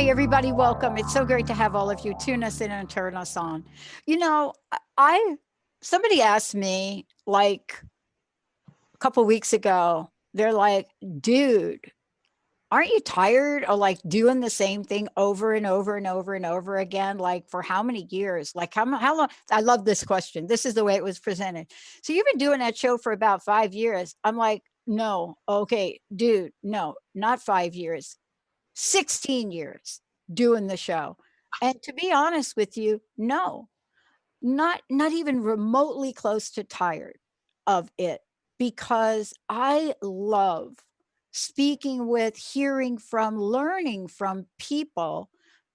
Hey, everybody, welcome. It's so great to have all of you tune us in and turn us on. You know, I somebody asked me like a couple weeks ago, they're like, dude, aren't you tired of like doing the same thing over and over and over and over again? Like for how many years? Like how long? I love this question. This is the way it was presented. So you've been doing that show for about 5 years. I'm like, no, okay, dude, no, not 5 years, 16 years doing the show. And to be honest with you, no, not even remotely close to tired of it, because I love speaking with, hearing from, learning from people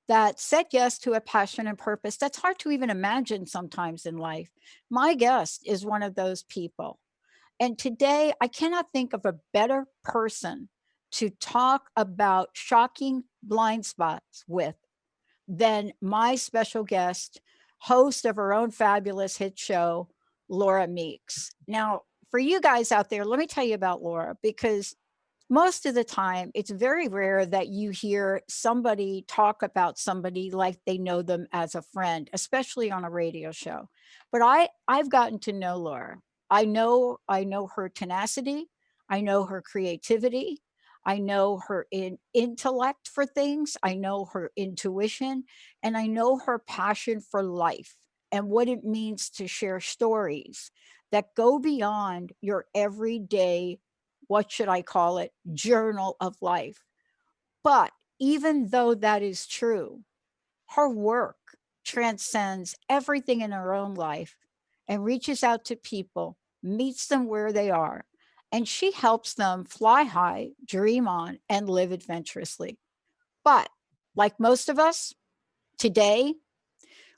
that said yes to a passion and purpose that's hard to even imagine sometimes in life. My guest is one of those people. And today, I cannot think of a better person to talk about shocking blind spots with than my special guest, host of her own fabulous hit show, Laura Meeks. Now, for you guys out there, let me tell you about Laura, because most of the time, it's very rare that you hear somebody talk about somebody like they know them as a friend, especially on a radio show. But I've gotten to know Laura. I know her tenacity, I know her creativity, I know her intellect for things, I know her intuition, and I know her passion for life and what it means to share stories that go beyond your everyday, what should I call it, journal of life. But even though that is true, her work transcends everything in her own life and reaches out to people, meets them where they are, and she helps them fly high, dream on, and live adventurously. But like most of us today,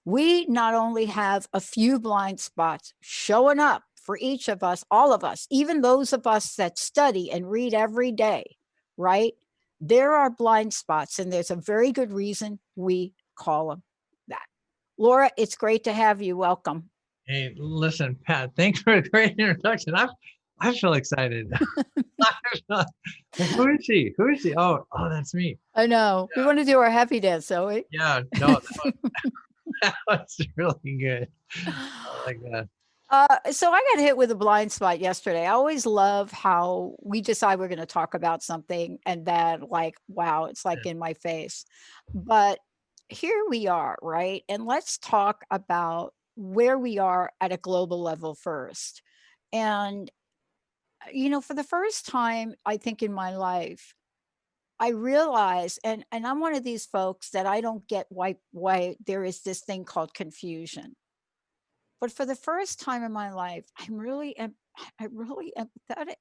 we not only have a few blind spots showing up for each of us, all of us, even those of us that study and read every day, right? There are blind spots, and there's a very good reason we call them that. Laura, it's great to have you. Welcome. Hey, listen, Pat, thanks for a great introduction. I feel excited. Who is she? Who is she? Oh, that's me. I know. We want to do our happy dance, so we. Yeah, no, that was really good. I like that. So I got hit with a blind spot yesterday. I always love how we decide we're going to talk about something and then, like, wow, it's like in my face. But here we are, right? And let's talk about where we are at a global level first. And, for the first time, I think in my life, I realize, and I'm one of these folks that I don't get why there is this thing called confusion. But for the first time in my life, I'm really empathetic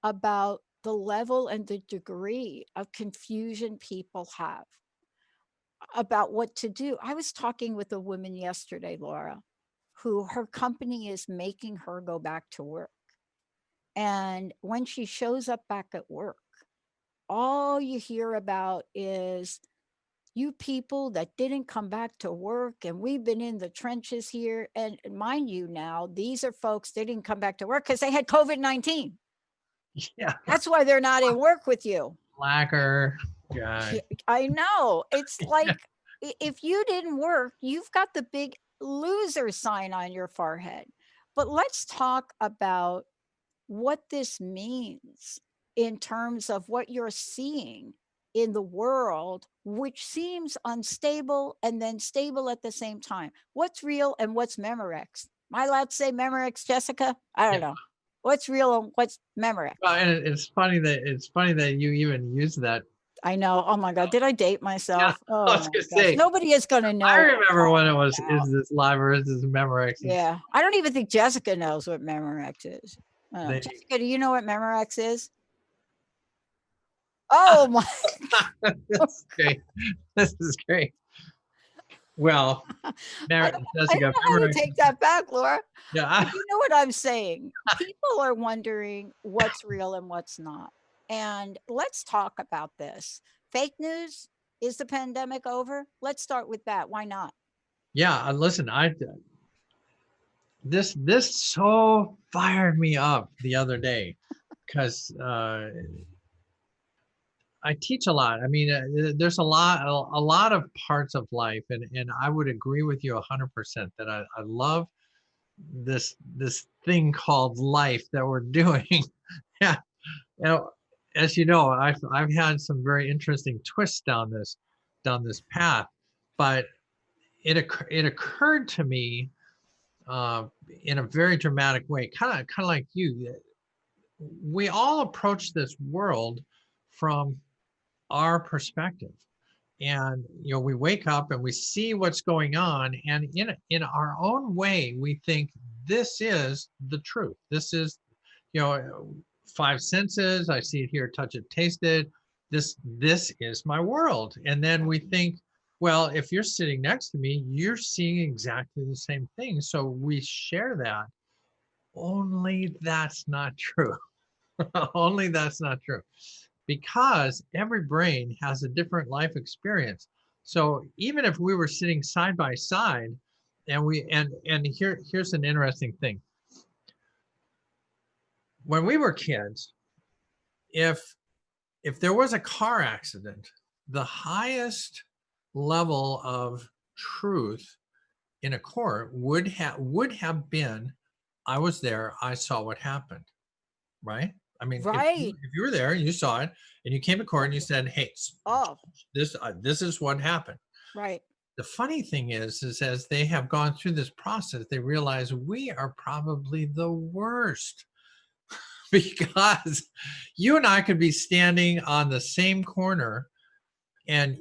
about the level and the degree of confusion people have about what to do. I was talking with a woman yesterday, Laura, who her company is making her go back to work. And when she shows up back at work, all you hear about is, you people that didn't come back to work, and we've been in the trenches here. And mind you, now these are folks, they didn't come back to work because they had COVID-19. Yeah, That's why they're not in work with you. lacquer. God. I know. It's Yeah. like, if you didn't work, you've got the big loser sign on your forehead. But let's talk about what this means in terms of what you're seeing in the world, which seems unstable and then stable at the same time. What's real and what's Memorex? Am I allowed to say Memorex, Jessica? I don't Yeah. know. What's real and what's Well, Memorex? and it's funny that you even use that. I know. Oh my God. Did I date Yeah, myself? I Oh was my gonna gosh. say. Nobody is going to I know what I'm remember when it talking was, about. is this live or is this Memorex? Yeah. I don't even think Jessica knows what Memorex is. They, Jessica, do you know what Memorex is? Oh my. this is great. This is great. Well, I don't I don't Jessica, know how to Memorex. take that back, Laura, Yeah, but you know what I'm saying. People are wondering what's real and what's not. And let's talk about this. Fake news, is the pandemic over? Let's start with that. Why not? yeah. Listen, this so fired me up the other day because I teach a lot. I mean, there's a lot of parts of life, and I would agree with you 100% that I love this thing called life that we're doing. Yeah. Now, as you know, I've had some very interesting twists down this path, but it occurred to me uh, in a very dramatic way, kind of like you. We all approach this world from our perspective, and we wake up and we see what's going on, and in our own way we think this is the truth. This is, you know five senses. I see it, hear, touch it, taste it. This is my world. And then we think, well, if you're sitting next to me, you're seeing exactly the same thing, so we share that. Only that's not true. Only that's not true, because every brain has a different life experience. So even if we were sitting side by side, and here's an interesting thing. When we were kids, if there was a car accident, the highest level of truth in a court would have been, I was there, I saw what happened, right? I mean, Right. if you were there and you saw it and you came to court and you said, hey, Oh, this is what happened. right. The funny thing is as they have gone through this process, they realize we are probably the worst. Because you and I could be standing on the same corner and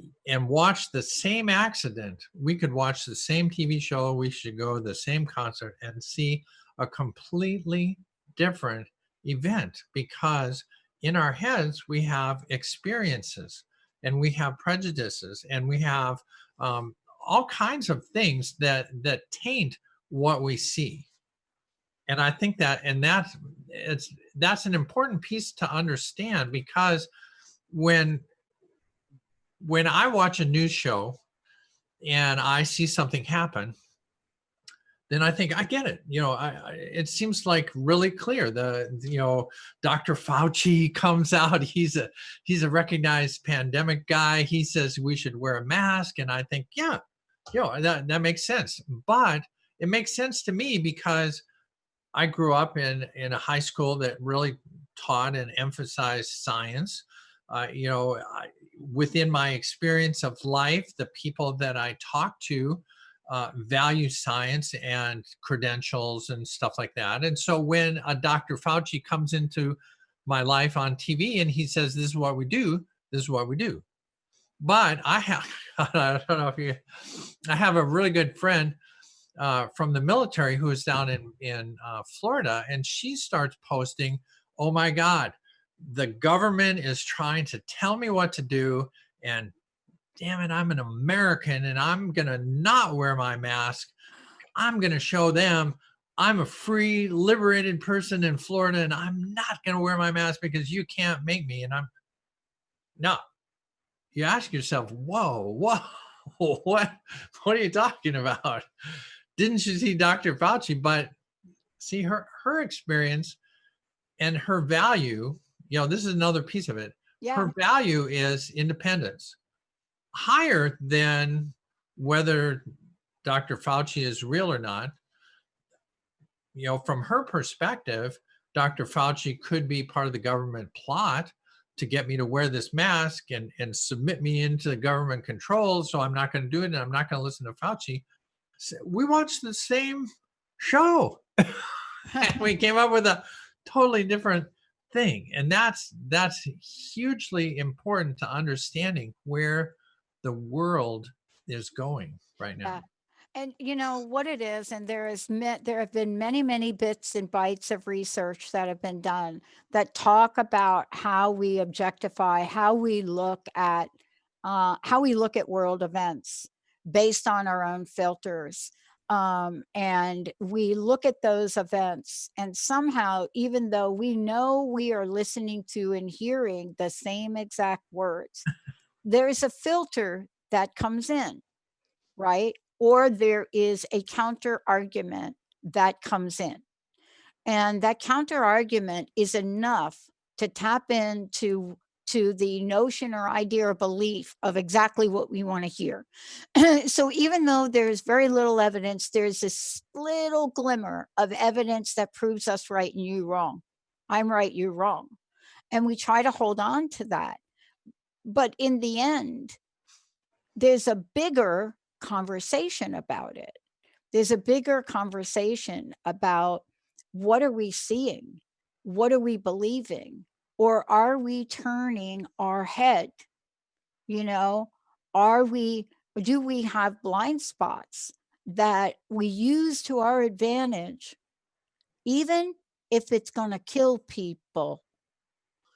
watch the same accident. We could watch the same TV show, we should go to the same concert and see a completely different event, because in our heads we have experiences and we have prejudices and we have all kinds of things that taint what we see. And I think that's an important piece to understand, because when I watch a news show and I see something happen, then I think I get it. It seems like really clear. Dr. Fauci comes out. He's a recognized pandemic guy. He says we should wear a mask, and I think, yeah, that makes sense. But it makes sense to me because I grew up in a high school that really taught and emphasized science. Within my experience of life, the people that I talk to value science and credentials and stuff like that. And so when a Dr. Fauci comes into my life on TV and he says, "This is what we do," this is what we do. But I have, I don't know if you, I have a really good friend from the military who is down in Florida, and she starts posting, "Oh my God, the government is trying to tell me what to do, and damn it, I'm an American, and I'm gonna not wear my mask. I'm gonna show them I'm a free, liberated person in Florida, and I'm not gonna wear my mask because you can't make me." And I'm no. You ask yourself, whoa, what are you talking about? Didn't you see Dr. Fauci? But see, her experience and her value, this is another piece of it. Yeah. Her value is independence, higher than whether Dr. Fauci is real or not. From her perspective, Dr. Fauci could be part of the government plot to get me to wear this mask and submit me into the government control. So I'm not going to do it, and I'm not going to listen to Fauci. So we watched the same show and we came up with a totally different thing. And that's hugely important to understanding where the world is going right now. Yeah. And you know what it is, and there have been many, many bits and bytes of research that have been done that talk about how we objectify, how we look at world events based on our own filters. And we look at those events, and somehow, even though we know we are listening to and hearing the same exact words, there is a filter that comes in, right? Or there is a counter argument that comes in. And that counter argument is enough to tap into to the notion or idea or belief of exactly what we want to hear. So even though there's very little evidence, there's this little glimmer of evidence that proves us right and you wrong. I'm right, you're wrong. And we try to hold on to that. But in the end, there's a bigger conversation about it. There's a bigger conversation about what are we seeing? What are we believing? Or are we turning our head? You know, do we have blind spots that we use to our advantage, even if it's going to kill people?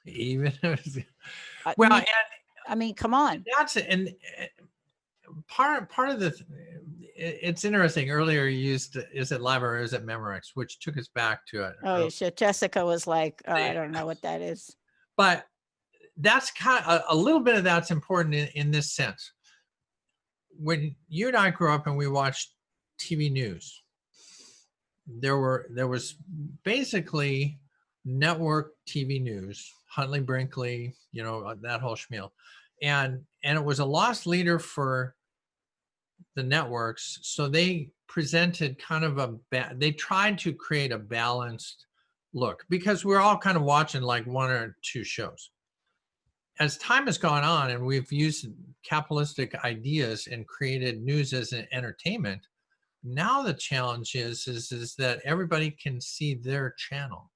Even I well, mean, and I mean, come on. that's and part of the it's interesting. Earlier you used, is it Live or is it Memorex, which took us back to it. Oh, yeah, shit. Jessica was like, oh, I don't know what that is. But that's kind of a little bit of that's important in this sense. When you and I grew up and we watched TV news, there was basically network TV news, Huntley Brinkley, that whole schmeal, and it was a lost leader for the networks. So they presented kind of they tried to create a balanced look, because we're all kind of watching like one or two shows. As time has gone on and we've used capitalistic ideas and created news as an entertainment, now the challenge is that everybody can see their channel.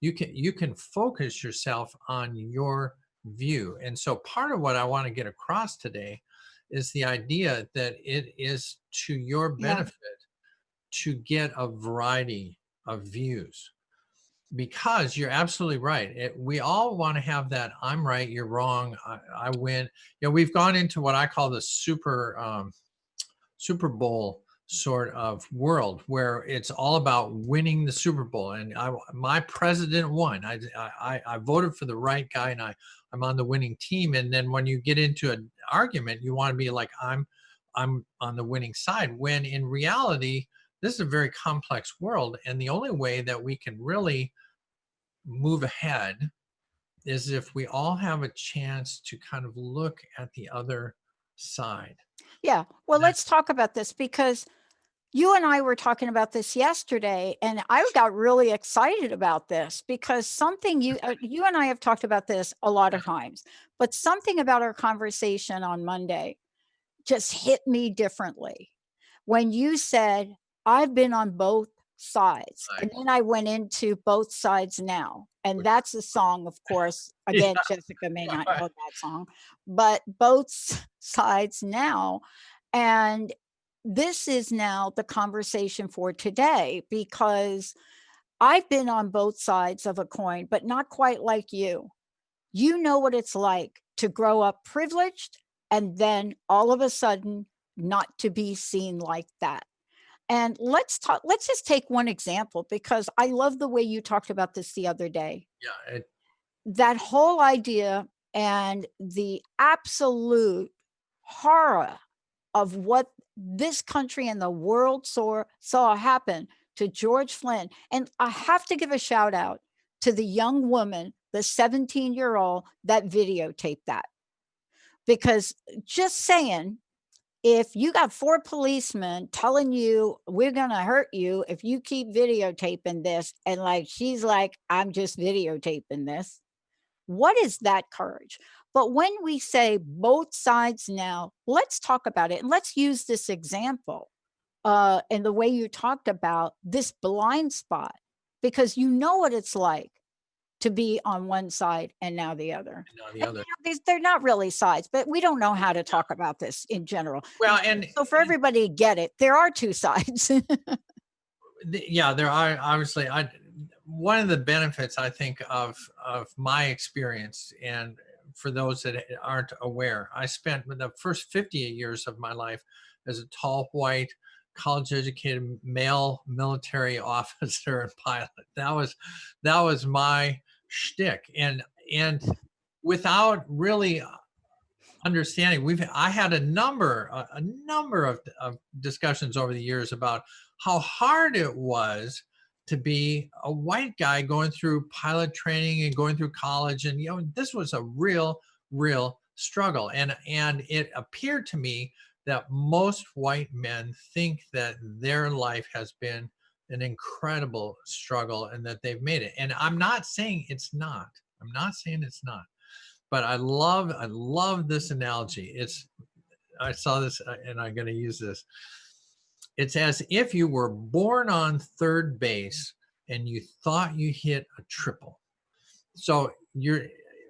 You can focus yourself on your view. And so part of what I want to get across today is the idea that it is to your benefit to get a variety of views, because you're absolutely right. We all want to have that I'm right, you're wrong, I win. We've gone into what I call the Super Bowl sort of world, where it's all about winning the Super Bowl. And my president won. I voted for the right guy, and I'm on the winning team. And then when you get into an argument, you want to be like, I'm on the winning side. When in reality, this is a very complex world, and the only way that we can really move ahead is if we all have a chance to kind of look at the other side. Yeah. Well, let's talk about this, because you and I were talking about this yesterday, and I got really excited about this because something you and I have talked about this a lot of times, but something about our conversation on Monday just hit me differently. When you said, I've been on both sides, and then I went into Both Sides Now. And that's a song, of course. Again, Jessica may not know that song, but Both Sides Now. And this is now the conversation for today, because I've been on both sides of a coin, but not quite like you. You know what it's like to grow up privileged and then all of a sudden not to be seen like that. And let's just take one example, because I love the way you talked about this the other day. Yeah. That whole idea and the absolute horror of what this country and the world saw happen to George Flynn. And I have to give a shout out to the young woman, the 17-year-old that videotaped that. Because just saying, if you got 4 policemen telling you we're going to hurt you if you keep videotaping this, and like she's like, I'm just videotaping this. What is that courage? But when we say both sides now, let's talk about it. And let's use this example and the way you talked about this blind spot, because you know what it's like to be on one side and now the other. And the other. They're not really sides, but we don't know how to talk about this in general. Well, and so for everybody to get it, there are 2 sides. Yeah, there are obviously. One of the benefits, I think, of my experience, and for those that aren't aware, I spent the first 58 years of my life as a tall, white, college-educated male military officer and pilot. That was my shtick, and without really understanding, I had a number of discussions over the years about how hard it was to be a white guy going through pilot training and going through college. And, this was a real, real struggle. And it appeared to me that most white men think that their life has been an incredible struggle and that they've made it. And I'm not saying it's not. I'm not saying it's not. But I love this analogy. I saw this and I'm going to use this. It's as if you were born on third base and you thought you hit a triple. So you're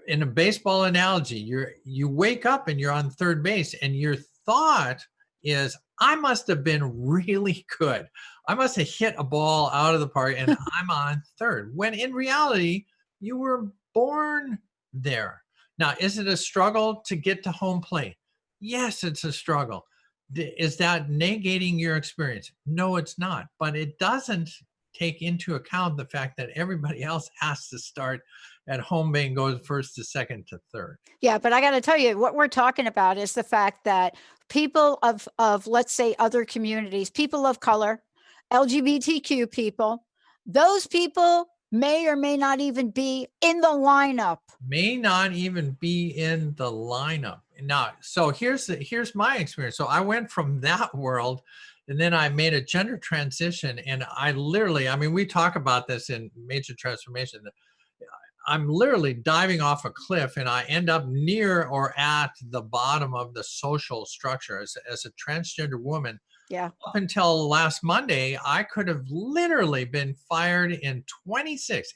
in a baseball analogy, you wake up and you're on third base and your thought is, I must have been really good. I must have hit a ball out of the park and I'm on third. When in reality, you were born there. Now, is it a struggle to get to home plate? Yes, it's a struggle. Is that negating your experience? No, it's not. But it doesn't take into account the fact that everybody else has to start at home base and goes first to second to third. Yeah, but I got to tell you, what we're talking about is the fact that people of let's say other communities, people of color, LGBTQ people, those people may or may not even be in the lineup. May not even be in the lineup. Now, so here's my experience. So I went from that world, and then I made a gender transition, and I mean, we talk about this in Major Transformation. I'm literally diving off a cliff, and I end up near or at the bottom of the social structure as a transgender woman. Yeah. Up until last Monday, I could have literally been fired in 26,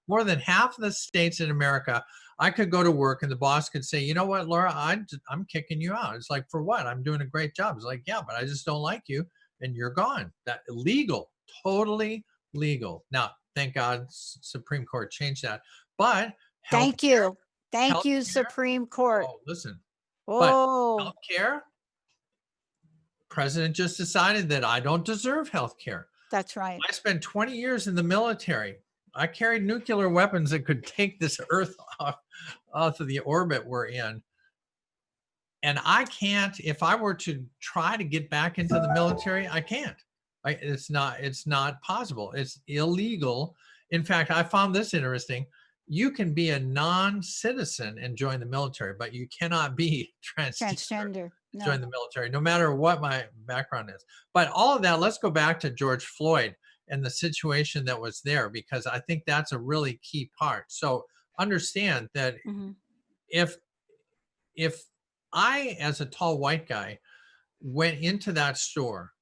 more than half of the states in America. I could go to work and the boss could say, you know what, Laura, I'm kicking you out. It's like, for what? I'm doing a great job. It's like, yeah, but I just don't like you and you're gone. That legal, totally legal. Now, thank God Supreme Court changed that. But thank you. Thank you, Supreme Court. Oh, listen. Oh. But healthcare, President just decided that I don't deserve health care. That's right. I spent 20 years in the military. I carried nuclear weapons that could take this earth off of the orbit we're in. And I can't, if I were to try to get back into the military, I can't. It's not possible. It's illegal. In fact, I found this interesting. You can be a non-citizen and join the military, but you cannot be transgender. No. Join the military, no matter what my background is. But all of that, let's go back to George Floyd and the situation that was there, because I think that's a really key part. So understand that if I, as a tall white guy, went into that store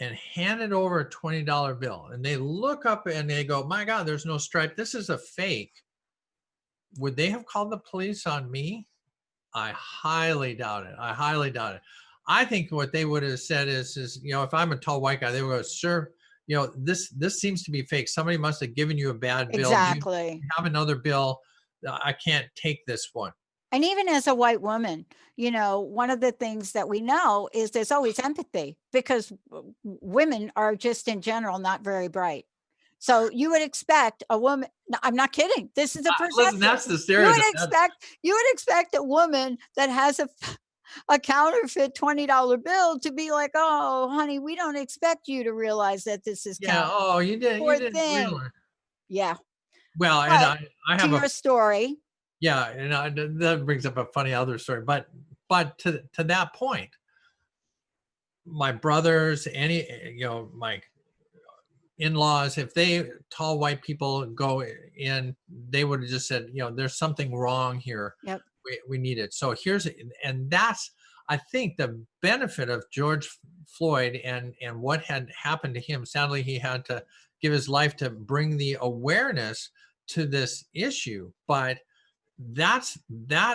and handed over a $20 bill and they look up and they go, my God, there's no stripe, this is a fake, would they have called the police on me? I highly doubt it. I think what they would have said is, if I'm a tall white guy, they would go, sir, this seems to be fake. Somebody must have given you a bad bill. Exactly. You have another bill. I can't take this one. And even as a white woman, one of the things that we know is there's always empathy, because women are just in general not very bright. So you would expect a woman, no, I'm not kidding, this is a perception. Listen, that's the stereotype. You would expect a woman that has a counterfeit $20 bill to be like, oh, honey, we don't expect you to realize that this is counterfeit. Oh, you didn't realize. Yeah. Well, but and I have your story. Yeah, and that brings up a funny other story. But to that point, my brothers, my in-laws, if tall white people go in, they would have just said, there's something wrong here. Yep. We need it. So that's, I think, the benefit of George Floyd and what had happened to him. Sadly, he had to give his life to bring the awareness to this issue. But that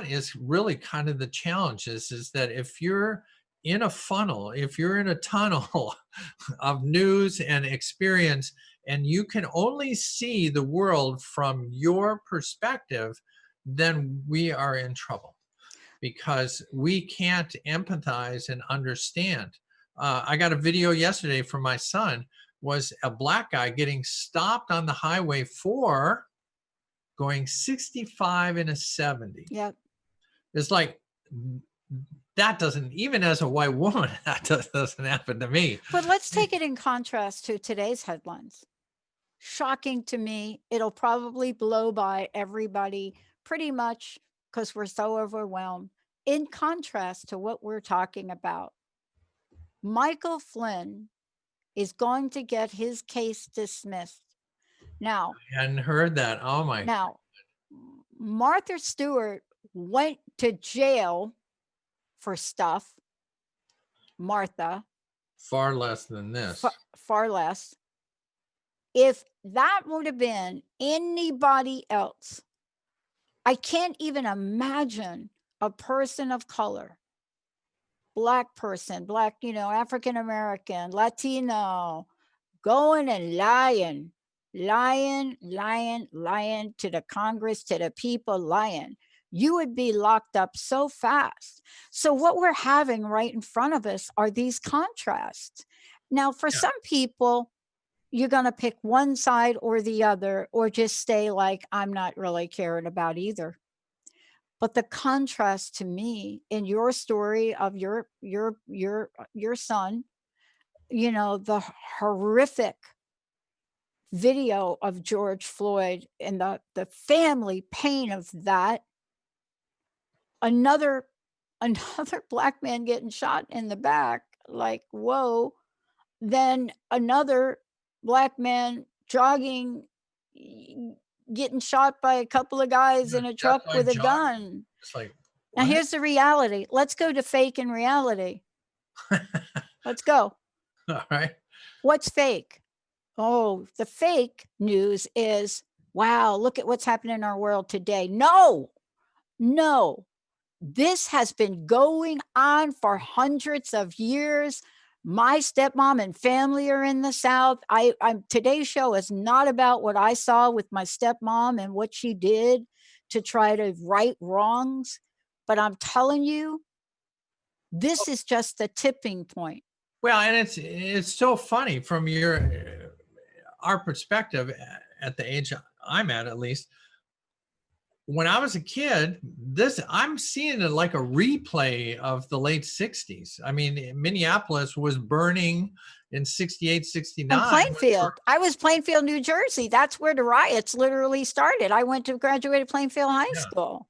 is really kind of the challenge, is that if you're in a funnel, if you're in a tunnel of news and experience, and you can only see the world from your perspective, then we are in trouble, because we can't empathize and understand. I got a video yesterday from my son, was a black guy getting stopped on the highway for going 65 in a 70. Yep. It's like, that doesn't, even as a white woman, that doesn't happen to me. But let's take it in contrast to today's headlines. Shocking to me. It'll probably blow by everybody pretty much because we're so overwhelmed. In contrast to what we're talking about, Michael Flynn is going to get his case dismissed. Now, I hadn't heard that. Oh my. now, Martha Stewart went to jail for stuff. Martha, Far less than this. far less. If that would have been anybody else, I can't even imagine a person of color, Black person, Black, African American, Latino, going and lying to the Congress, to the people, lying. You would be locked up so fast. So what we're having right in front of us are these contrasts. Now, for some people, you're going to pick one side or the other, or just stay like, I'm not really caring about either. But the contrast to me in your story of your son, the horrific video of George Floyd and the family pain of that, another Black man getting shot in the back, like, whoa, then another Black man jogging, getting shot by a couple of guys in a truck with a gun. It's like, now here's the reality. Let's go to fake and reality. Let's go. All right. What's fake? Oh, the fake news is, wow, look at what's happening in our world today. No, this has been going on for hundreds of years. My stepmom and family are in the South. Today's show is not about what I saw with my stepmom and what she did to try to right wrongs. But I'm telling you, this is just the tipping point. Well, and it's so funny from our perspective at the age I'm at least. When I was a kid, I'm seeing it like a replay of the late 60s. I mean, Minneapolis was burning in 68, 69. And Plainfield. I was Plainfield, New Jersey. That's where the riots literally started. I went to graduated Plainfield High School.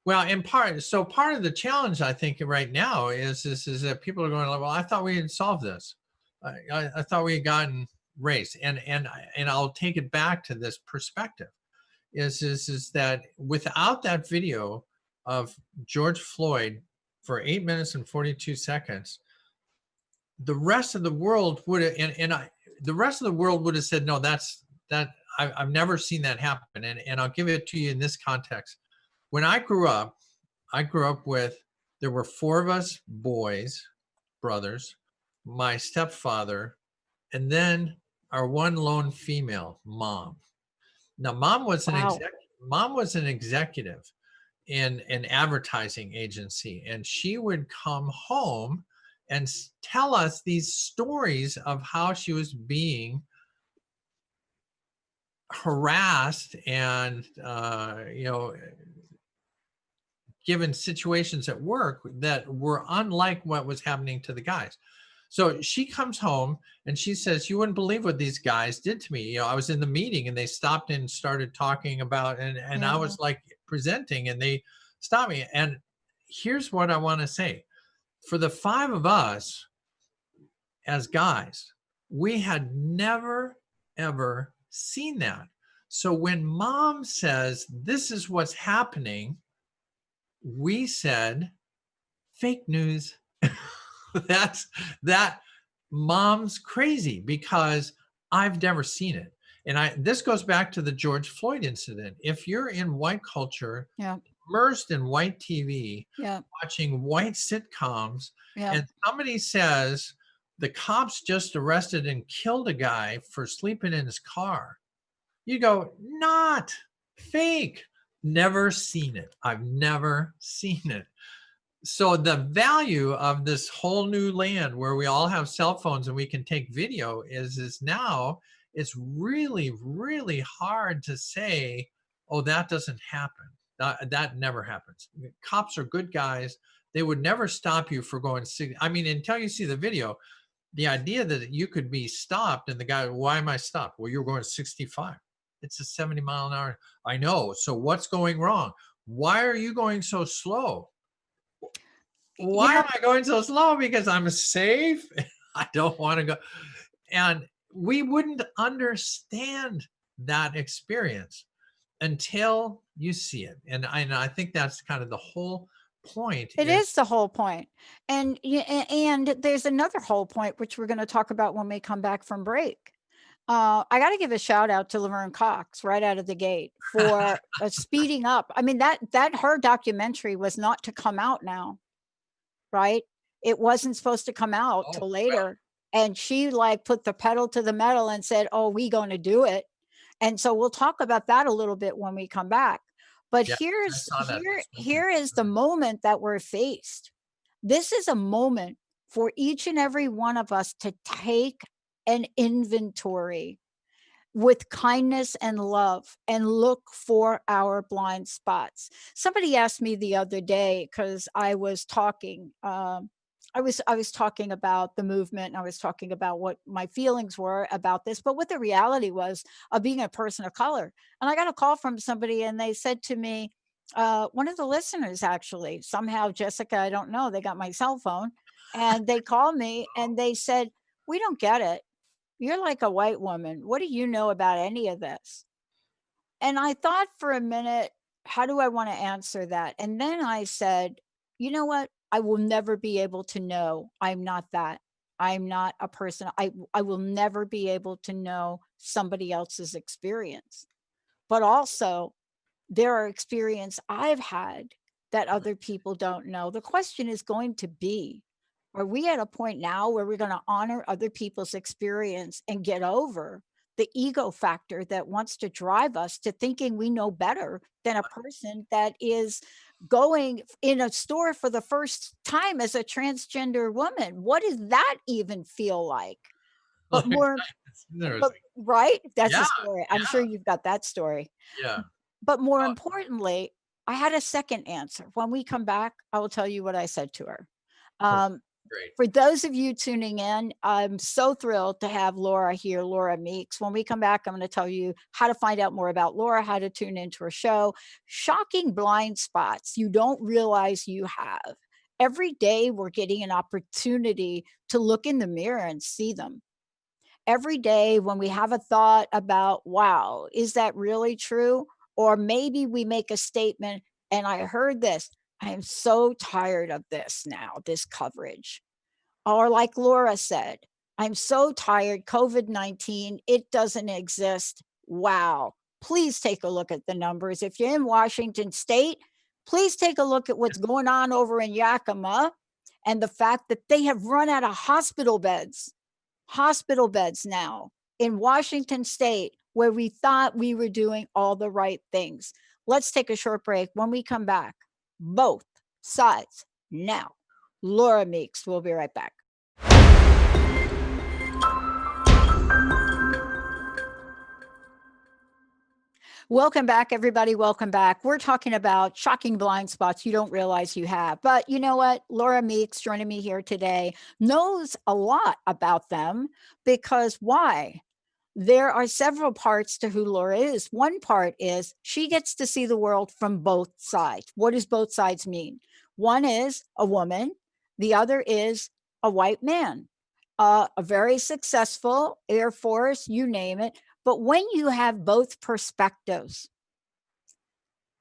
Well, part of the challenge, I think, right now is that people are going, well, I thought we had solved this. I thought we had gotten race. And I'll take it back to this perspective. Is that without that video of George Floyd for 8 minutes and 42 seconds, the rest of the world would have, the rest of the world would have said, no, I've never seen that happen. And I'll give it to you in this context. When I grew up with, there were 4 of us boys, brothers, my stepfather, and then our one lone female, mom. Now, mom was an executive in an advertising agency, and she would come home and tell us these stories of how she was being harassed and given situations at work that were unlike what was happening to the guys. So she comes home and she says, you wouldn't believe what these guys did to me. I was in the meeting and they stopped and started talking about, and I was like presenting and they stopped me. And here's what I want to say. For the 5 of us as guys, we had never, ever seen that. So when mom says, this is what's happening, we said, fake news. That mom's crazy because I've never seen it. And this goes back to the George Floyd incident. If you're in white culture, immersed in white TV, watching white sitcoms, and somebody says the cops just arrested and killed a guy for sleeping in his car, you go, not fake. Never seen it. I've never seen it. So the value of this whole new land where we all have cell phones and we can take video is now it's really, really hard to say, oh, that doesn't happen. That never happens. Cops are good guys. They would never stop you for going. I mean, until you see the video, the idea that you could be stopped and the guy, why am I stopped? Well, you're going 65. It's a 70-mile-an-hour. I know. So what's going wrong? Why are you going so slow? You Why know, am I going so slow? Because I'm safe. I don't want to go. And we wouldn't understand that experience until you see it. And I think that's kind of the whole point it is is the whole point. And there's another whole point, which we're going to talk about when we come back from break. I got to give a shout out to Laverne Cox right out of the gate for speeding up. I mean, that her documentary was not to come out now, right? It wasn't supposed to come out oh, till well, later. And she like put the pedal to the metal and said, "Oh, we going to do it." And so we'll talk about that a little bit when we come back. But yeah, I saw that this weekend. here is the moment that we're faced. This is a moment for each and every one of us to take an inventory with kindness and love and look for our blind spots. Somebody asked me the other day, because I was talking, I was talking about the movement, and I was talking about what my feelings were about this, but what the reality was of being a person of color. And I got a call from somebody, and they said to me, one of the listeners, actually, somehow, Jessica, I don't know, they got my cell phone, and they called me and they said, "We don't get it. You're like a white woman. What do you know about any of this?" And I thought for a minute, how do I want to answer that? And then I said, you know what? I will never be able to know. I'm not that. I'm not a person. I will never be able to know somebody else's experience. But also, there are experience I've had that other people don't know. The question is going to be, are we at a point now where we're going to honor other people's experience and get over the ego factor that wants to drive us to thinking we know better than a person that is going in a store for the first time as a transgender woman? What does that even feel like? But Like, more, it's interesting. but right, that's Yeah, a story. I'm sure you've got that story. yeah. But more Oh, importantly, I had a second answer. When we come back, I will tell you what I said to her. perfect. Um, Great. for those of you tuning in, I'm so thrilled to have Laura here, Laura Meeks. When we come back, I'm going to tell you how to find out more about Laura, how to tune into her show, shocking blind spots you don't realize you have. Every day, we're getting an opportunity to look in the mirror and see them. Every day, when we have a thought about, wow, is that really true? Or maybe we make a statement, and I heard this, I am so tired of this now, this coverage. Or like Laura said, I'm so tired, COVID-19, it doesn't exist. Wow. Please take a look at the numbers. If you're in Washington State, please take a look at what's going on over in Yakima and the fact that they have run out of hospital beds now in Washington State, where we thought we were doing all the right things. Let's take a short break. When we come back, both sides now. Laura Meeks, we'll be right back. Welcome back, everybody. Welcome back. We're talking about shocking blind spots you don't realize you have. But you know what? Laura Meeks, joining me here today, knows a lot about them, because why? There are several parts to who Laura is. One part is she gets to see the world from both sides. What does both sides mean? One is a woman, the other is a white man, a very successful Air Force, you name it. But when you have both perspectives,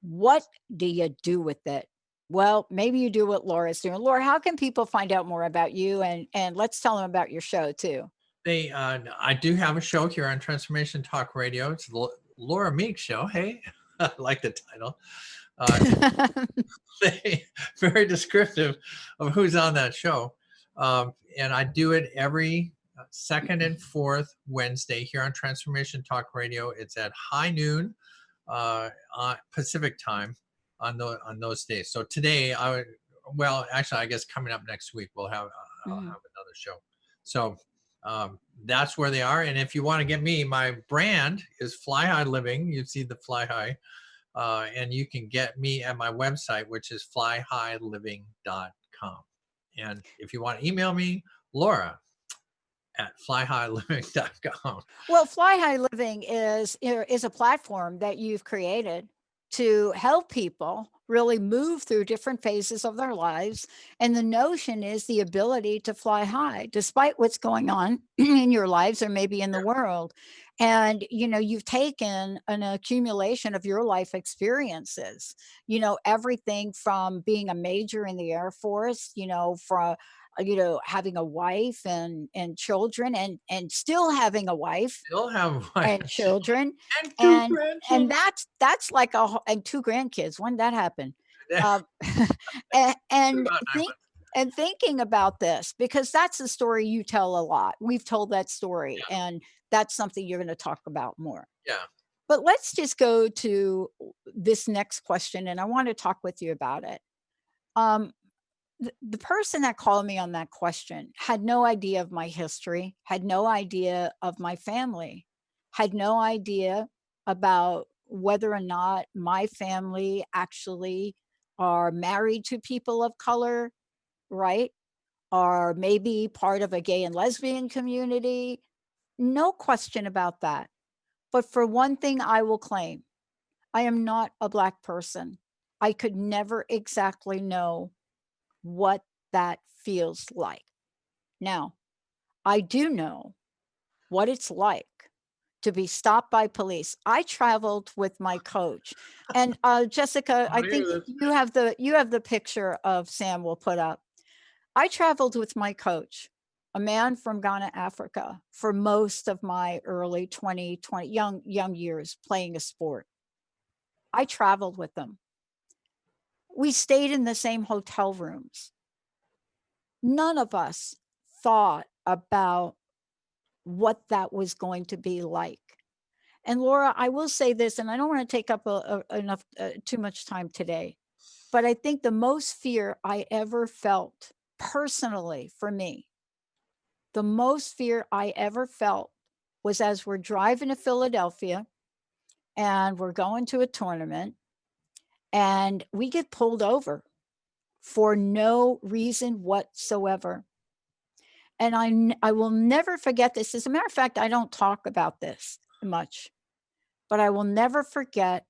what do you do with it? Well, maybe you do what Laura's doing. Laura, how can people find out more about you? And let's tell them about your show too. I do have a show here on Transformation Talk Radio. It's the Laura Meeks Show. Hey, I like the title. Very descriptive of who's on that show. And I do it every second and fourth Wednesday here on Transformation Talk Radio. It's at high noon Pacific time on those days. So today, actually, I guess coming up next week we'll have I'll have another show. So that's where they are. And if you want to get me, my brand is Fly High Living. You see the Fly High And you can get me at my website, which is flyhighliving.com. And if you want to email me, Laura at flyhighliving.com. Well, Fly High Living is a platform that you've created to help people really move through different phases of their lives. And the notion is the ability to fly high, despite what's going on in your lives or maybe in the world. And, you've taken an accumulation of your life experiences, everything from being a major in the Air Force, from having a wife and children and still having a wife Still have my and children, and two and grandchildren. that's like and 2 grandkids. When did that happen? Um, a and About 9 think months. and thinking about this, because that's the story you tell a lot. We've told that story, Yeah. and that's something you're gonna talk about more. Yeah. But let's just go to this next question, and I wanna talk with you about it. Um, the person that called me on that question had no idea of my history, had no idea of my family, had no idea about whether or not my family actually are married to people of color, right? Or maybe part of a gay and lesbian community. No question about that. But for one thing, I will claim I am not a Black person. I could never exactly know what that feels like. Now, I do know what it's like to be stopped by police. I traveled with my coach. And Jessica, I I think hear this. you have the picture of Sam we'll put up. I traveled with my coach, a man from Ghana, Africa, for most of my early 20 young years playing a sport. I traveled with them. We stayed in the same hotel rooms. None of us thought about what that was going to be like. And Laura, I will say this, and I don't want to take up enough too much time today, but I think the most fear I ever felt personally for me, the most fear I ever felt was as we're driving to Philadelphia and we're going to a tournament and we get pulled over for no reason whatsoever. And I will never forget this. As a matter of fact, I don't talk about this much, but I will never forget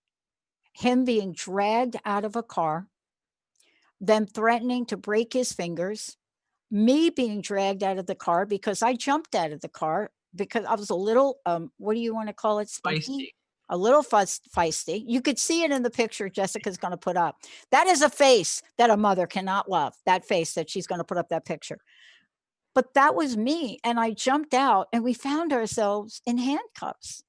him being dragged out of a car, them threatening to break his fingers, me being dragged out of the car because I jumped out of the car because I was a little, what do you want to call it? Spunky? Feisty. A little feisty. You could see it in the picture Jessica's going to put up. That is a face that a mother cannot love, that face that she's going to put up that picture. But that was me. And I jumped out and we found ourselves in handcuffs.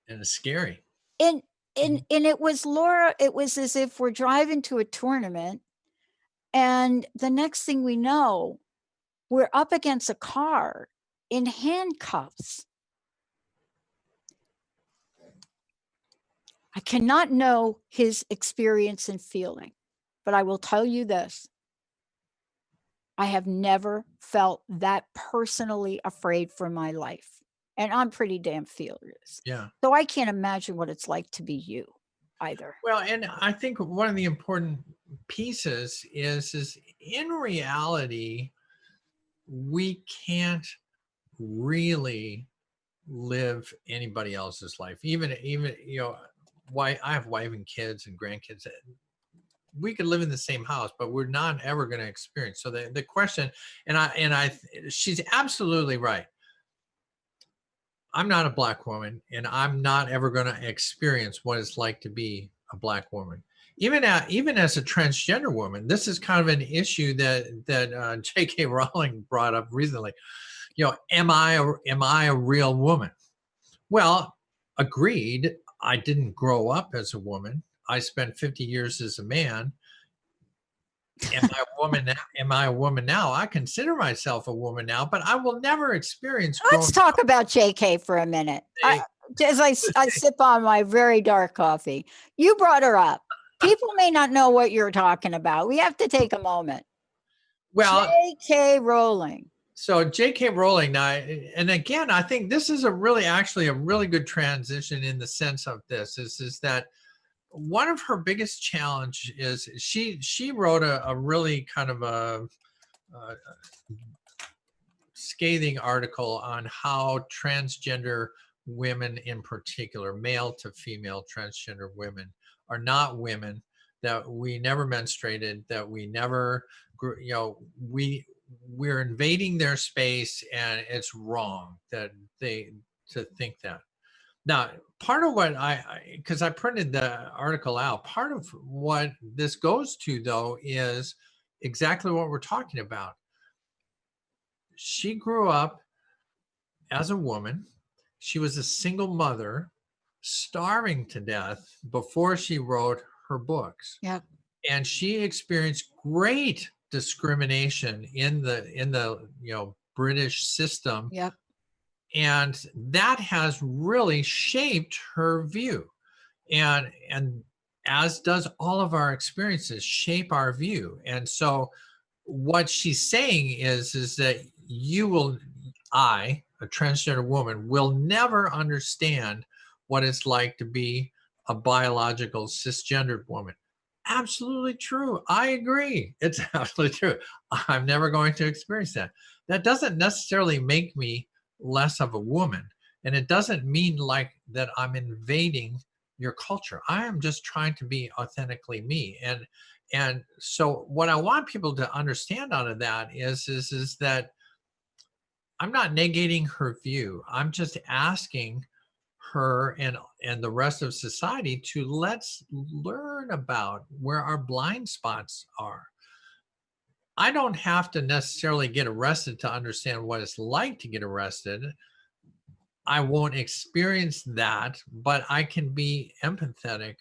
And it's scary. And and it was Laura, it was as if we're driving to a tournament and the next thing we know, we're up against a car in handcuffs. I cannot know his experience and feeling, but I will tell you this. I have never felt that personally afraid for my life. And I'm pretty damn fearless. Yeah. So I can't imagine what it's like to be you either. Well, and I think one of the important pieces is in reality, we can't really live anybody else's life. Even why I have wife and kids and grandkids. We could live in the same house, but we're not ever going to experience. So the question, she's absolutely right. I'm not a Black woman, and I'm not ever going to experience what it's like to be a Black woman. Even as a transgender woman, this is kind of an issue that J.K. Rowling brought up recently. Am I a real woman? Well, agreed. I didn't grow up as a woman. I spent 50 years as a man. Am I a woman now? Am I a woman now? I consider myself a woman now, but I will never experience Let's growing talk about JK for a minute. As I sip on my very dark coffee, you brought her up. People may not know what you're talking about. We have to take a moment. Well, J.K. Rowling. So J.K. Rowling now, and again, I think this is actually a really good transition in the sense of this is that one of her biggest challenge is she wrote a really kind of a scathing article on how transgender women in particular, male to female transgender women, are not women, that we never menstruated, that we never we're invading their space, and it's wrong that they to think that. Now, part of what because I printed the article out, part of what this goes to though is exactly what we're talking about. She grew up as a woman. She was a single mother, starving to death before she wrote her books. Yep. And she experienced great discrimination in the British system. Yep. And that has really shaped her view. And as does all of our experiences shape our view. And so what she's saying is that I, a transgender woman, will never understand what it's like to be a biological cisgendered woman. Absolutely true. I agree. It's absolutely true. I'm never going to experience that. That doesn't necessarily make me less of a woman. And it doesn't mean like that I'm invading your culture. I am just trying to be authentically me. And so what I want people to understand out of that is that I'm not negating her view. I'm just asking her and the rest of society to let's learn about where our blind spots are. I don't have to necessarily get arrested to understand what it's like to get arrested. I won't experience that, but I can be empathetic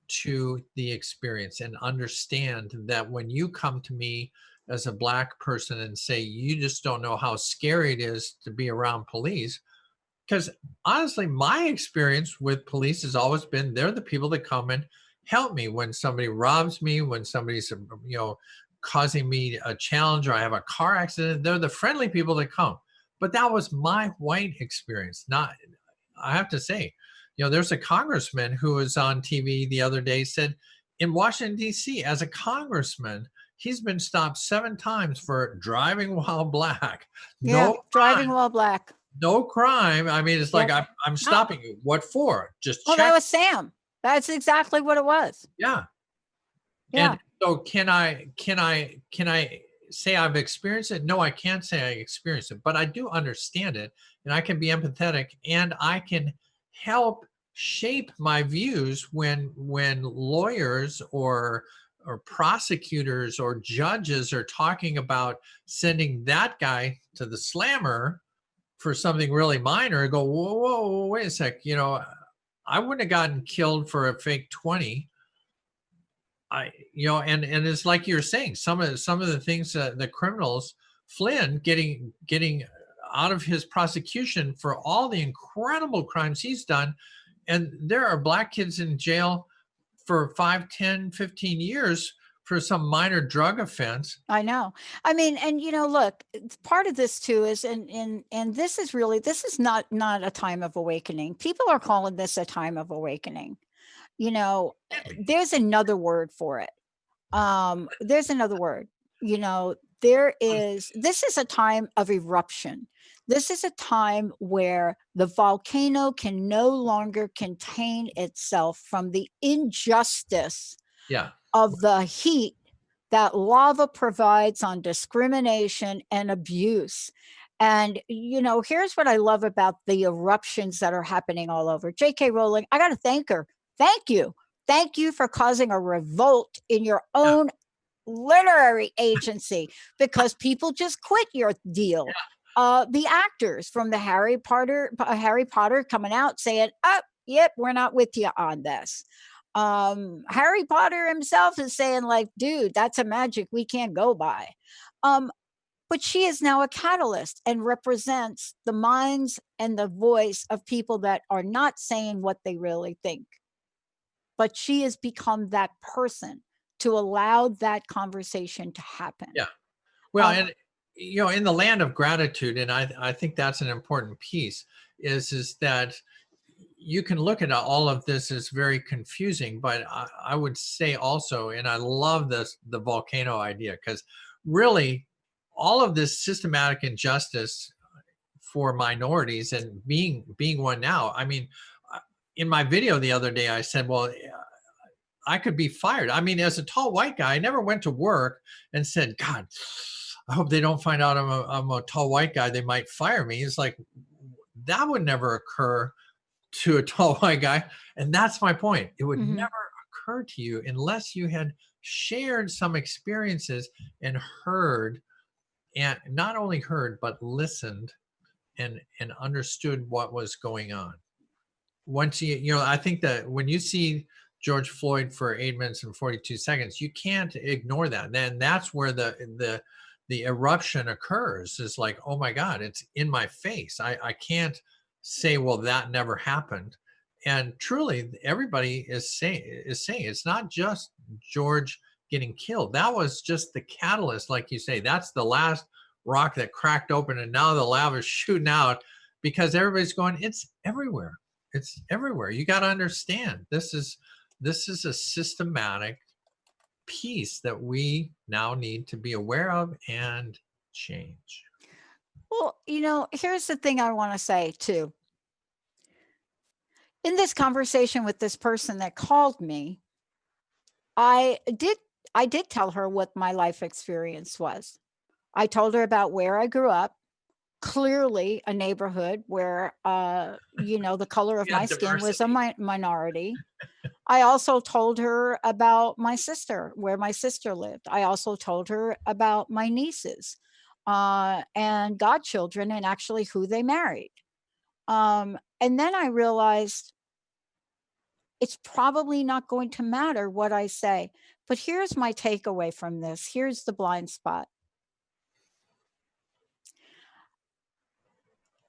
to the experience and understand that when you come to me as a Black person and say you just don't know how scary it is to be around police, because honestly my experience with police has always been they're the people that come and help me when somebody robs me, when somebody's causing me a challenge, or I have a car accident. They're the friendly people that come. But that was my white experience. Not, I have to say, there's a congressman who was on TV the other day, said in Washington, D.C., as a congressman, he's been stopped 7 times for driving while Black. Yeah. No Driving crime, while Black. no crime. I mean, it's like, Yep. I'm stopping you. What for? Just Oh, that check. was Sam. That's exactly what it was. Yeah. Yeah. And so can I say I've experienced it? No, I can't say I experienced it, but I do understand it, and I can be empathetic, and I can help shape my views when lawyers or prosecutors or judges are talking about sending that guy to the slammer for something really minor. Go, whoa, wait a sec. I wouldn't have gotten killed for a fake 20. And it's like you're saying, some of the things that the criminals, Flynn getting out of his prosecution for all the incredible crimes he's done, and there are Black kids in jail for 5, 10, 15 years for some minor drug offense. I know. I mean, and look, part of this too is, and this is not a time of awakening. People are calling this a time of awakening. There's another word for it. There's another word. This is a time of eruption. This is a time where the volcano can no longer contain itself from the injustice of the heat that lava provides on discrimination and abuse. And, here's what I love about the eruptions that are happening all over. J.K. Rowling, I got to thank her. Thank you. Thank you for causing a revolt in your own literary agency, because people just quit your deal. The actors from the Harry Potter coming out saying, oh, yep, we're not with you on this. Harry Potter himself is saying, like, dude, that's a magic we can't go by. But she is now a catalyst and represents the minds and the voice of people that are not saying what they really think. But she has become that person to allow that conversation to happen. Yeah. Well, in the land of gratitude, and I think that's an important piece, is that you can look at all of this as very confusing, but I would say also, and I love the volcano idea, because really all of this systematic injustice for minorities, and being one now. I mean, in my video the other day, I said, well, I could be fired. I mean, as a tall white guy, I never went to work and said, God, I hope they don't find out I'm a tall white guy. They might fire me. It's like, that would never occur to a tall white guy. And that's my point. It would Mhm. never occur to you unless you had shared some experiences and heard, and not only heard, but listened and understood what was going on. Once I think that when you see George Floyd for 8 minutes and 42 seconds, you can't ignore that. Then that's where the eruption occurs. Is like, oh my God, it's in my face. I can't say, well, that never happened. And truly, everybody is saying it's not just George getting killed. That was just the catalyst, like you say. That's the last rock that cracked open, and now the lava is shooting out, because everybody's going, it's everywhere. It's everywhere. You got to understand, this is a systematic piece that we now need to be aware of and change. Well, here's the thing I want to say too. In this conversation with this person that called me, I did tell her what my life experience was. I told her about where I grew up, clearly a neighborhood where the color of Yeah, my skin was a diversity. minority. I also told her about my sister, where my sister lived. I also told her about my nieces and godchildren, and actually who they married. And then I realized it's probably not going to matter what I say. But here's my takeaway from this. Here's the blind spot.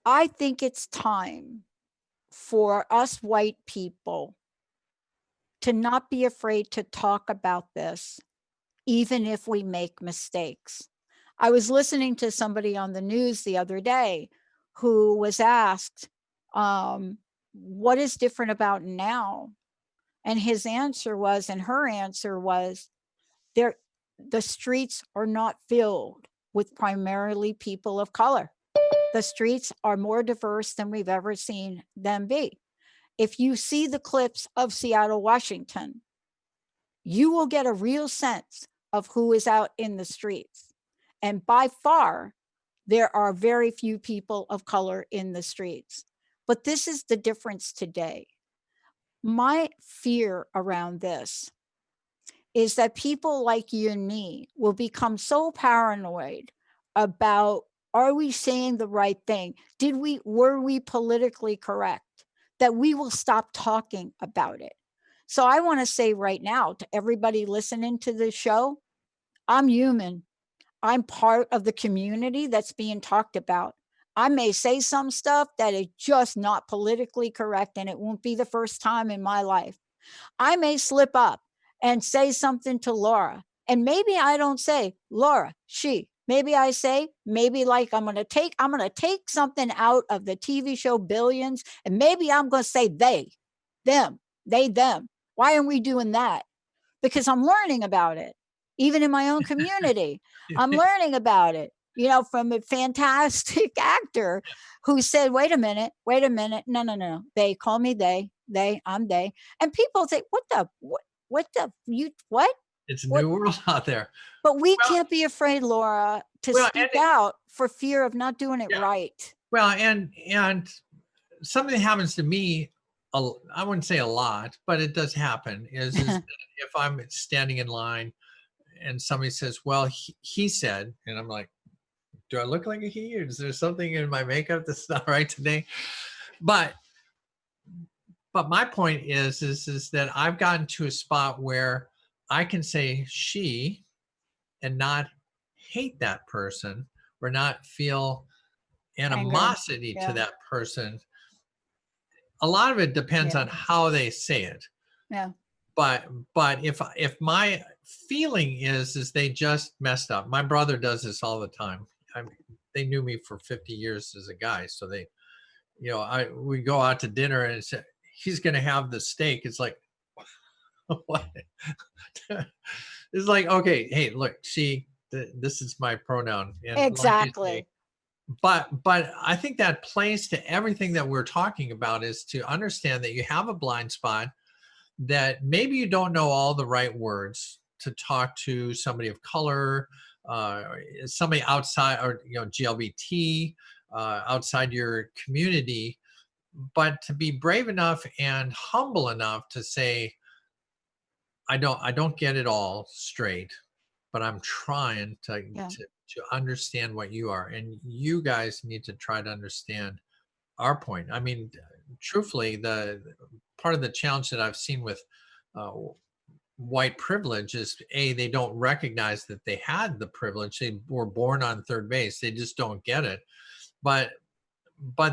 I think it's time for us white people to not be afraid to talk about this, even if we make mistakes. I was listening to somebody on the news the other day who was asked, what is different about now? And his answer was, and her answer was, the streets are not filled with primarily people of color. The streets are more diverse than we've ever seen them be. If you see the clips of Seattle, Washington, you will get a real sense of who is out in the streets. And by far, there are very few people of color in the streets. But this is the difference today. My fear around this is that people like you and me will become so paranoid about, are we saying the right thing? Were we politically correct? That we will stop talking about it. So I want to say right now to everybody listening to this show, I'm human. I'm part of the community that's being talked about. I may say some stuff that is just not politically correct, and it won't be the first time in my life. I may slip up and say something to Laura, and maybe I don't say Laura, she. Maybe I say, maybe like I'm going to take something out of the TV show Billions, and maybe I'm going to say they, them, they, them. Why are we doing that? Because I'm learning about it. Even in my own community, I'm learning about it, from a fantastic actor who said, wait a minute, no. They call me I'm they. And people say, what? It's a What? new world out there. But we Well, can't be afraid, Laura, to well, speak out for fear of not doing it yeah. right. Well, and something that happens to me, I wouldn't say a lot, but it does happen, is that if I'm standing in line and somebody says, well, he said, and I'm like, do I look like a he, or is there something in my makeup that's not right today? But my point is that I've gotten to a spot where I can say she and not hate that person, or not feel Anger. animosity to Yeah. that person. A lot of it depends Yeah. on how they say it. Yeah. But if my feeling is they just messed up. My brother does this all the time. they knew me for 50 years as a guy. So they, we go out to dinner and say, he's going to have the steak. It's like, what? It's like, okay, hey, look, this is my pronoun. And like you say, Exactly. but I think that plays to everything that we're talking about, is to understand that you have a blind spot, that maybe you don't know all the right words to talk to somebody of color, somebody outside, or GLBT, outside your community, but to be brave enough and humble enough to say, I don't get it all straight, but I'm trying Yeah. to understand what you are, and you guys need to try to understand our point. I mean, truthfully, the part of the challenge that I've seen with uh, white privilege is, they don't recognize that they had the privilege. They were born on third base. They just don't get it. But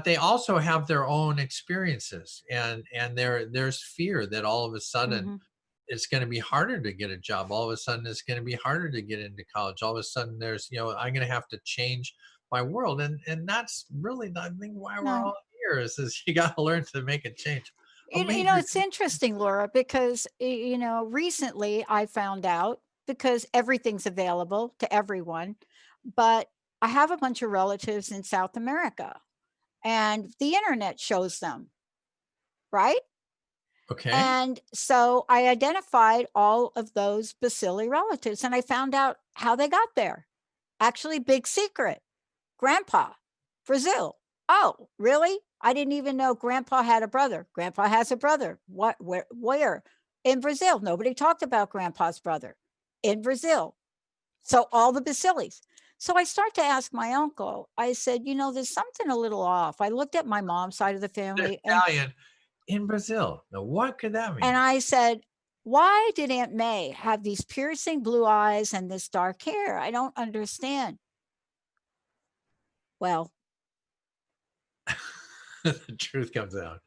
they also have their own experiences, and there's fear that all of a sudden Hmm. it's going to be harder to get a job. All of a sudden it's going to be harder to get into college. All of a sudden there's, I'm going to have to change my world. And that's really the thing why we're No. all here, is you got to learn to make a change. A major It's interesting, Laura, because, recently I found out, because everything's available to everyone, but I have a bunch of relatives in South America, and the internet shows them, right? Okay. And so I identified all of those Basili relatives, and I found out how they got there. Actually, big secret. Grandpa, Brazil. Oh, really? I didn't even know Grandpa had a brother. Grandpa has a brother. What? Where? In Brazil. Nobody talked about Grandpa's brother in Brazil. So all the Basilis. So I start to ask my uncle. I said, there's something a little off. I looked at my mom's side of the The family, and Italian in Brazil. Now, what could that mean? I said, why did Aunt May have these piercing blue eyes and this dark hair? I don't understand. Well, The truth comes out.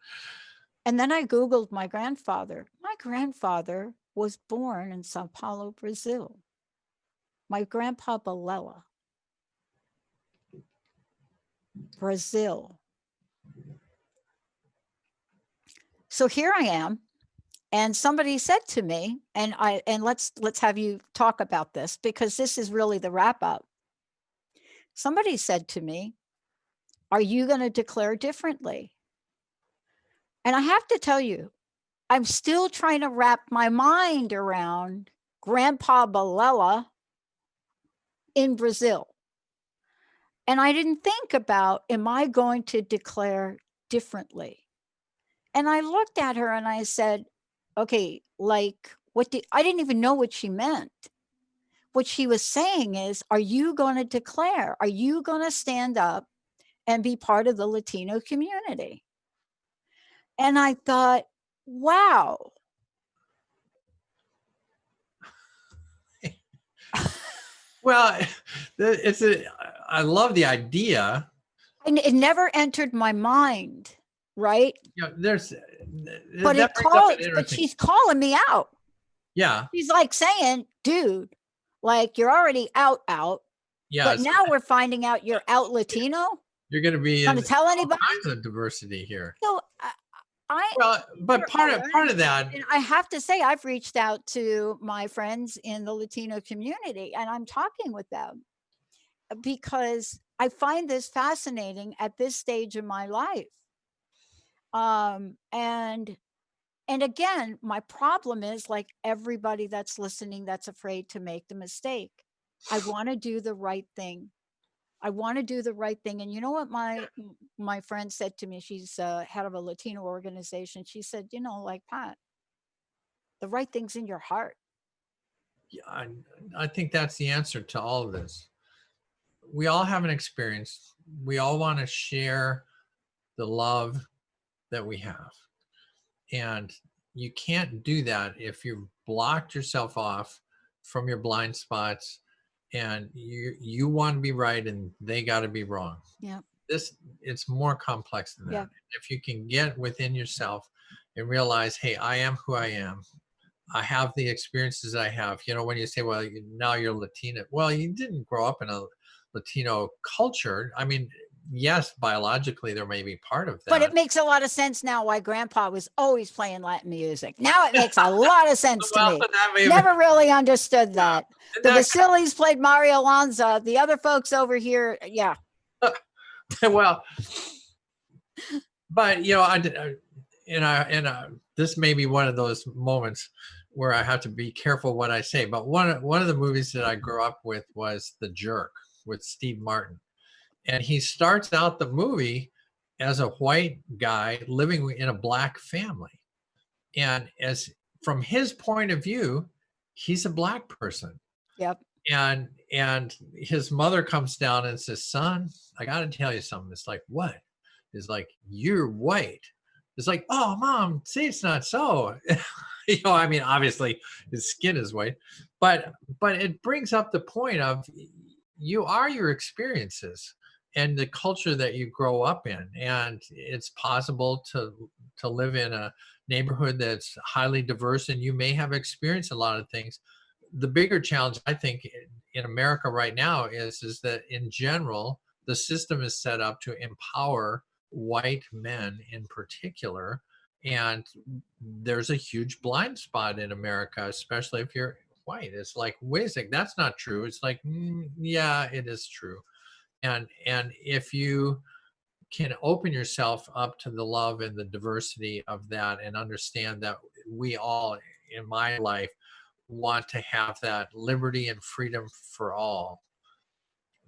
and then I Googled my grandfather. My grandfather was born in Sao Paulo, Brazil. My grandpa Balela, Brazil. So here I am. And somebody said to me, and let's have you talk about this, because this is really the wrap up. Somebody said to me, are you going to declare differently? And I have to tell you, I'm still trying to wrap my mind around Grandpa Balela in Brazil. And I didn't think about, am I going to declare differently? And I looked at her and I said, okay, like, I didn't even know what she meant. What she was saying is, are you going to declare? Are you going to stand up and be part of the Latino community? And I thought, wow. Well, I love the idea. And it never entered my mind, right? There's But that brings up an but interesting. she's calling me out. Yeah. She's like saying, dude, like, you're already out, Yeah. but So now we're finding out you're out Latino. you're going to be Gonna in tell all anybody? kinds of diversity here. So Well, but we're all part learning of this. that, And I have to say, I've reached out to my friends in the Latino community, and I'm talking with them, because I find this fascinating at this stage of my life. And again, my problem is, like everybody that's listening that's afraid to make the mistake. I want to do the right thing. I want to do the right thing. And you know what my friend said to me? She's head of a Latino organization. She said, like, Pat, the right thing's in your heart. I think that's the answer to all of this. We all have an experience. We all want to share the love that we have. And you can't do that if you've blocked yourself off from your blind spots, and you want to be right and they got to be wrong. Yeah. It's more complex than that. Yeah. If you can get within yourself and realize, hey, I am who I am. I have the experiences I have. When you say, well, now you're Latina. Well, you didn't grow up in a Latino culture. I mean, yes, biologically there may be part of But that. it makes a lot of sense now why Grandpa was always playing Latin music. Now it makes a lot of sense to Well, me. that may Never really understood yeah, that. and The that Vasilis played Mario Lanza. The other folks over here, yeah. well, but this may be one of those moments where I have to be careful what I say. But one of the movies that I grew up with was The Jerk with Steve Martin, and he starts out the movie as a white guy living in a black family, and as from his point of view, he's a black person. Yep. And his mother comes down and says, "Son, I got to tell you something." It's like, "What?" It's like, "You're white." It's like, "Oh, Mom, see, it's not so." I mean, obviously his skin is white, but it brings up the point of you are your experiences and the culture that you grow up in, and it's possible to live in a neighborhood that's highly diverse, and you may have experienced a lot of things. The bigger challenge, I think, in America right now is that in general, the system is set up to empower white men in particular. And there's a huge blind spot in America, especially if you're white. It's like, wait a second, that's not true. It's like, yeah, it is true. And if you can open yourself up to the love and the diversity of that and understand that we all in my life want to have that liberty and freedom for all,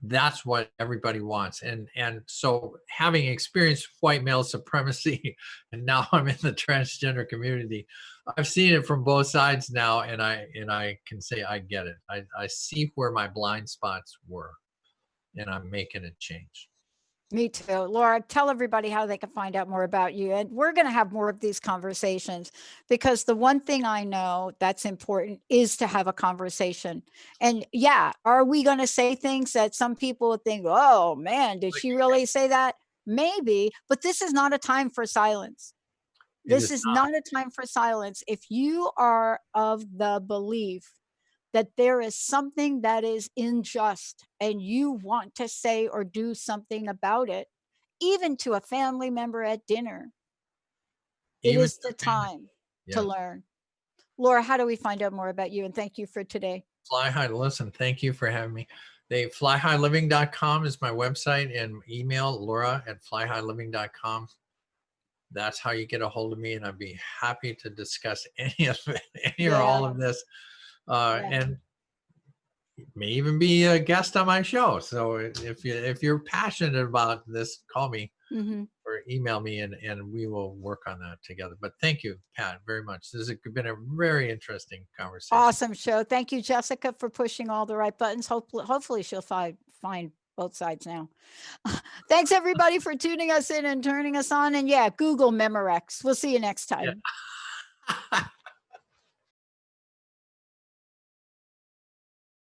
that's what everybody wants. And so having experienced white male supremacy and now I'm in the transgender community, I've seen it from both sides now, and I can say I get it. I see where my blind spots were, and I'm making a change. Me too. Laura, tell everybody how they can find out more about you. And we're going to have more of these conversations, because the one thing I know that's important is to have a conversation. And yeah, are we going to say things that some people would think, oh man, did she really say that? Maybe, but this is not a time for silence. It This is is not a time for silence. If you are of the belief that there is something that is unjust and you want to say or do something about it, even to a family member at dinner, it even is the to family. time to Yes. learn. Laura, how do we find out more about you? And thank you for today. Fly High, listen, thank you for having me. Flyhighliving.com is my website, and email Laura@flyhighliving.com. That's how you get a hold of me, and I'd be happy to discuss any of it, any or all Yeah. of this. Yeah. And may even be a guest on my show. So if you're passionate about this, call me or email me, and we will work on that together. But thank you, Pat, very much. This has been a very interesting conversation. Awesome show. Thank you, Jessica, for pushing all the right buttons. Hopefully she'll find both sides now. Thanks everybody for tuning us in and turning us on. And yeah, Google Memorex. We'll see you next time. Yeah.